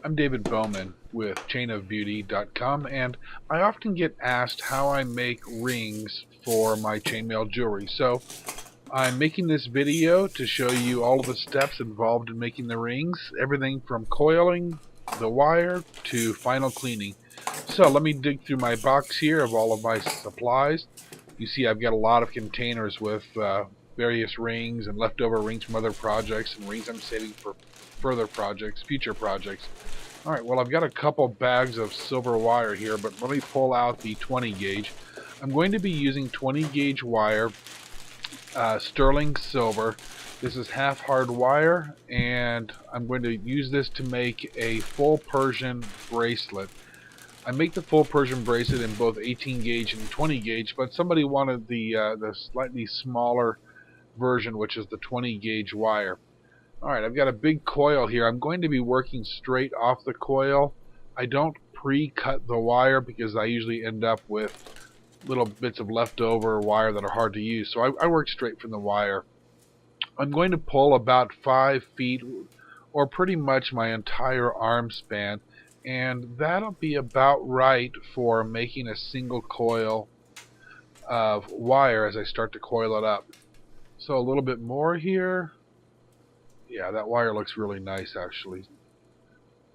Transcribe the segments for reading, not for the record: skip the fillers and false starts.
I'm David Bowman with chainofbeauty.com, and I often get asked how I make rings for my chainmail jewelry. So I'm making this video to show you all of the steps involved in making the rings, everything from coiling the wire to final cleaning. So let me dig through my box here of all of my supplies. You see I've got a lot of containers with various rings and leftover rings from other projects and rings I'm saving for further projects, future projects. Alright, well, I've got a couple bags of silver wire here, but let me pull out the 20 gauge. I'm going to be using 20 gauge wire, sterling silver. This is half hard wire, and I'm going to use this to make a full Persian bracelet. I make the full Persian bracelet in both 18 gauge and 20 gauge, but somebody wanted the slightly smaller version, which is the 20 gauge wire. Alright, I've got a big coil here. I'm going to be working straight off the coil. I don't pre-cut the wire because I usually end up with little bits of leftover wire that are hard to use. So I work straight from the wire. I'm going to pull about 5 feet, or pretty much my entire arm span, and that'll be about right for making a single coil of wire as I start to coil it up. So a little bit more here. Yeah, that wire looks really nice, actually.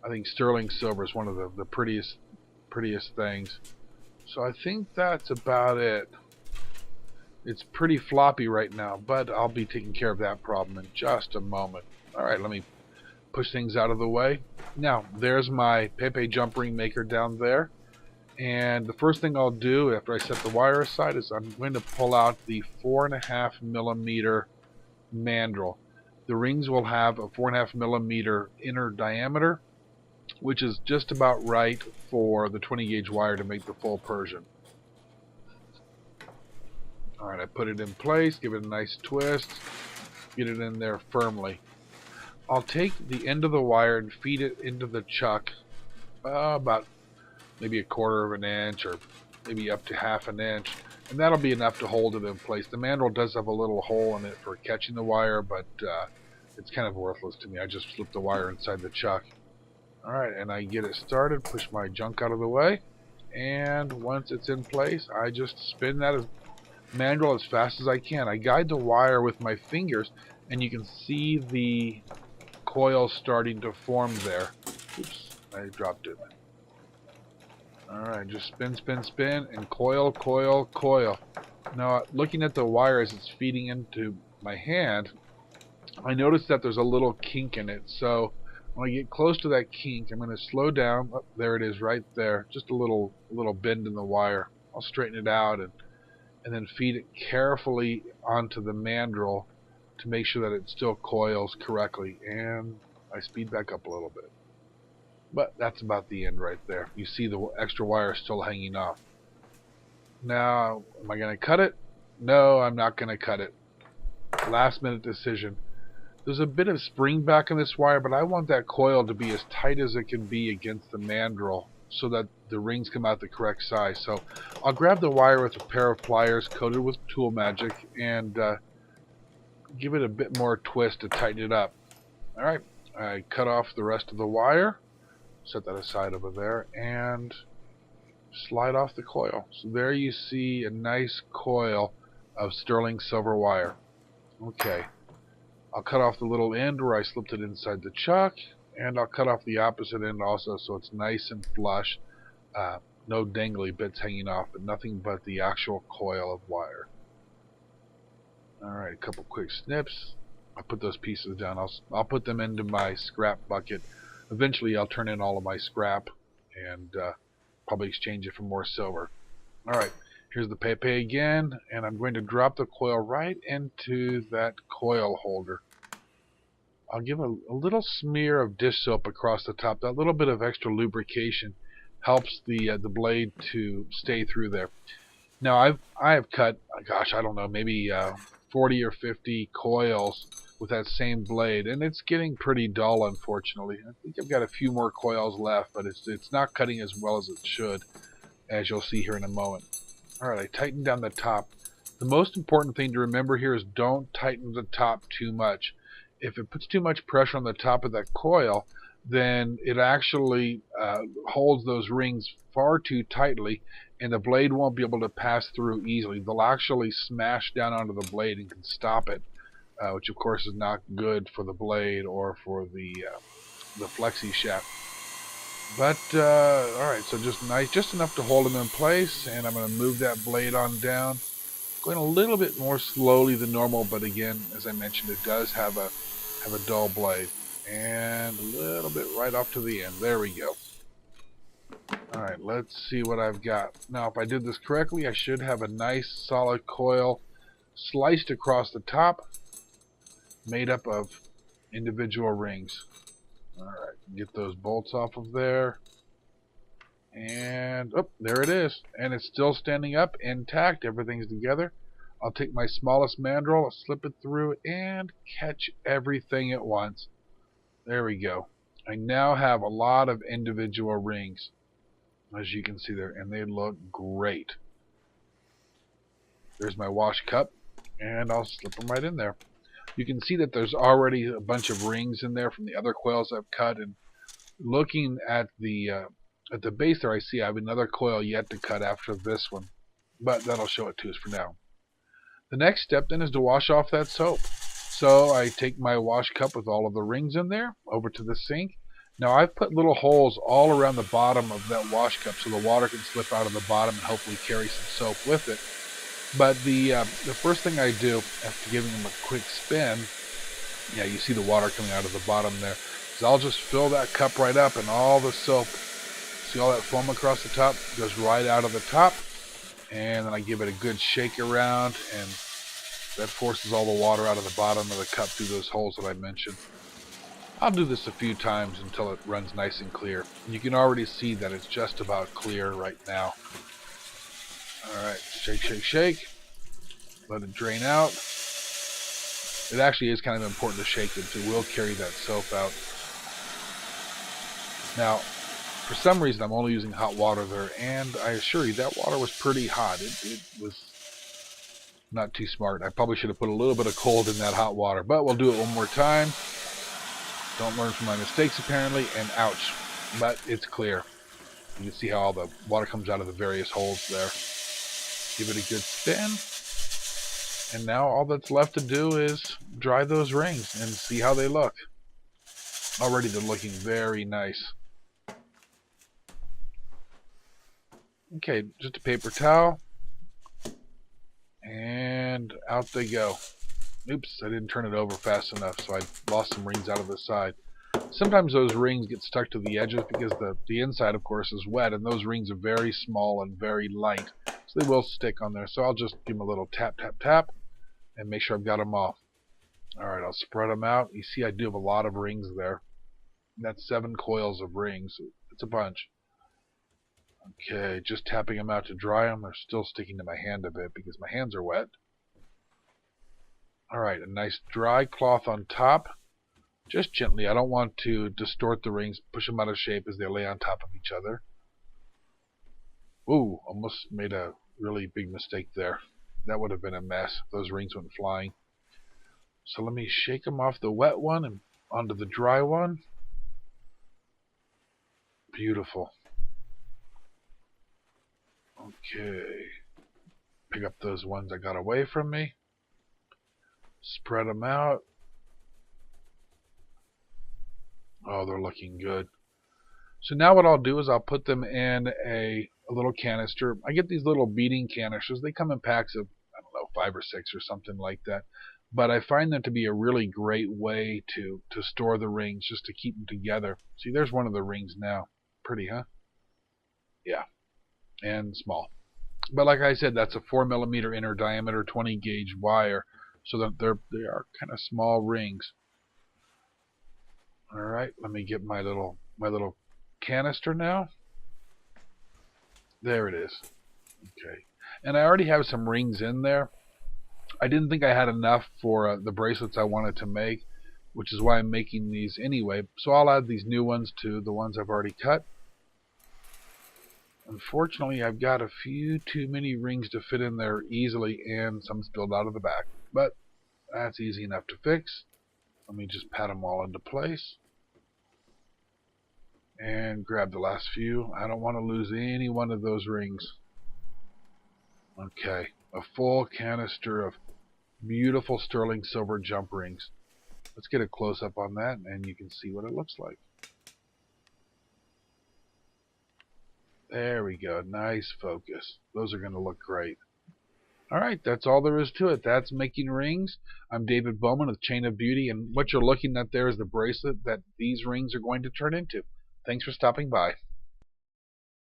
I think sterling silver is one of the prettiest things. So I think that's about it. It's pretty floppy right now, but I'll be taking care of that problem in just a moment. Alright, let me push things out of the way. Now, there's my Pepe jump ring maker down there. And the first thing I'll do after I set the wire aside is I'm going to pull out the 4.5 millimeter mandrel. The rings will have a 4.5 millimeter inner diameter, which is just about right for the 20 gauge wire to make the full Persian. Alright, I put it in place, give it a nice twist, get it in there firmly. I'll take the end of the wire and feed it into the chuck about maybe 1/4 of an inch or maybe up to 1/2 inch. And that'll be enough to hold it in place. The mandrel does have a little hole in it for catching the wire, but it's kind of worthless to me. I just slip the wire inside the chuck. Alright, and I get it started, push my junk out of the way, and once it's in place, I just spin that mandrel as fast as I can. I guide the wire with my fingers, and you can see the coil starting to form there. Oops, I dropped it. Alright, just spin, spin, spin, and coil, coil, coil. Now, looking at the wire as it's feeding into my hand, I notice that there's a little kink in it. So, when I get close to that kink, I'm going to slow down. Oh, there it is, right there. Just a little bend in the wire. I'll straighten it out and then feed it carefully onto the mandrel to make sure that it still coils correctly. And I speed back up a little bit. But that's about the end right there. You see the extra wire still hanging off. Now, am I going to cut it? No, I'm not going to cut it. Last minute decision. There's a bit of spring back in this wire, but I want that coil to be as tight as it can be against the mandrel so that the rings come out the correct size. So I'll grab the wire with a pair of pliers coated with Tool Magic and give it a bit more twist to tighten it up. Alright, I cut off the rest of the wire. Set that aside over there and slide off the coil. So there you see a nice coil of sterling silver wire. Okay, I'll cut off the little end where I slipped it inside the chuck, and I'll cut off the opposite end also so it's nice and flush. No dangly bits hanging off, but nothing but the actual coil of wire. Alright, a couple quick snips. I'll put those pieces down. I'll put them into my scrap bucket. Eventually I'll turn in all of my scrap and probably exchange it for more silver. Alright, here's the Pepe again, and I'm going to drop the coil right into that coil holder. I'll give a little smear of dish soap across the top. That little bit of extra lubrication helps the blade to stay through there. Now I have cut, gosh, I don't know, maybe 40 or 50 coils with that same blade, and it's getting pretty dull, unfortunately. I think I've got a few more coils left, but it's not cutting as well as it should, as you'll see here in a moment. Alright, I tightened down the top. The most important thing to remember here is don't tighten the top too much. If it puts too much pressure on the top of that coil, then it actually holds those rings far too tightly, and the blade won't be able to pass through easily. They'll actually smash down onto the blade and can stop it, which of course is not good for the blade or for the flexi shaft. But alright, so just nice, just enough to hold them in place, and I'm going to move that blade on down. Going a little bit more slowly than normal, but again, as I mentioned, it does have a dull blade. And a little bit right off to the end. There we go. Alright, let's see what I've got. Now, if I did this correctly, I should have a nice solid coil sliced across the top, made up of individual rings. Alright, get those bolts off of there. And, oh, there it is. And it's still standing up, intact. Everything's together. I'll take my smallest mandrel, I'll slip it through, and catch everything at once. There we go. I now have a lot of individual rings, as you can see there, and they look great. There's my wash cup, and I'll slip them right in there. You can see that there's already a bunch of rings in there from the other coils I've cut, and looking at the base there, I see I have another coil yet to cut after this one, but that'll show it to us for now. The next step then is to wash off that soap. So I take my wash cup with all of the rings in there over to the sink. Now I've put little holes all around the bottom of that wash cup so the water can slip out of the bottom and hopefully carry some soap with it. But the first thing I do after giving them a quick spin, yeah, you see the water coming out of the bottom there, is I'll just fill that cup right up, and all the soap, see all that foam across the top, goes right out of the top. And then I give it a good shake around, and that forces all the water out of the bottom of the cup through those holes that I mentioned. I'll do this a few times until it runs nice and clear. You can already see that it's just about clear right now. Alright, shake, shake, shake. Let it drain out. It actually is kind of important to shake it, so it will carry that soap out. Now, for some reason, I'm only using hot water there, and I assure you, that water was pretty hot. It was not too smart. I probably should have put a little bit of cold in that hot water, but we'll do it one more time. Don't learn from my mistakes, apparently, and ouch. But it's clear. You can see how all the water comes out of the various holes there. Give it a good spin. And now all that's left to do is dry those rings and see how they look. Already they're looking very nice. Okay, just a paper towel, and out they go. Oops, I didn't turn it over fast enough, so I lost some rings out of the side. Sometimes those rings get stuck to the edges because the inside, of course, is wet, and those rings are very small and very light, so they will stick on there. So I'll just give them a little tap, tap, tap, and make sure I've got them off. Alright, I'll spread them out. You see I do have a lot of rings there. That's 7 coils of rings. It's a bunch. Okay, just tapping them out to dry them. They're still sticking to my hand a bit because my hands are wet. Alright, a nice dry cloth on top. Just gently. I don't want to distort the rings, push them out of shape as they lay on top of each other. Ooh, almost made a really big mistake there. That would have been a mess if those rings went flying. So let me shake them off the wet one and onto the dry one. Beautiful. Okay, pick up those ones I got away from me, spread them out. Oh, they're looking good. So now what I'll do is I'll put them in a little canister. I get these little beading canisters. They come in packs of, I don't know, 5 or 6 or something like that. But I find them to be a really great way to store the rings, just to keep them together. See, there's one of the rings now. Pretty, huh? Yeah. And small. But like I said, that's a 4mm inner diameter 20 gauge wire, so that they are kind of small rings. All right, let me get my little canister now. There it is. Okay, and I already have some rings in there. I didn't think I had enough for the bracelets I wanted to make, which is why I'm making these anyway. So I'll add these new ones to the ones I've already cut. Unfortunately, I've got a few too many rings to fit in there easily, and some spilled out of the back. But that's easy enough to fix. Let me just pat them all into place. and grab the last few. I don't want to lose any one of those rings. Okay, a full canister of beautiful sterling silver jump rings. Let's get a close-up on that, and you can see what it looks like. There we go. Nice focus. Those are going to look great. All right, that's all there is to it. That's making rings. I'm David Bowman of Chain of Beauty, and what you're looking at there is the bracelet that these rings are going to turn into. Thanks for stopping by.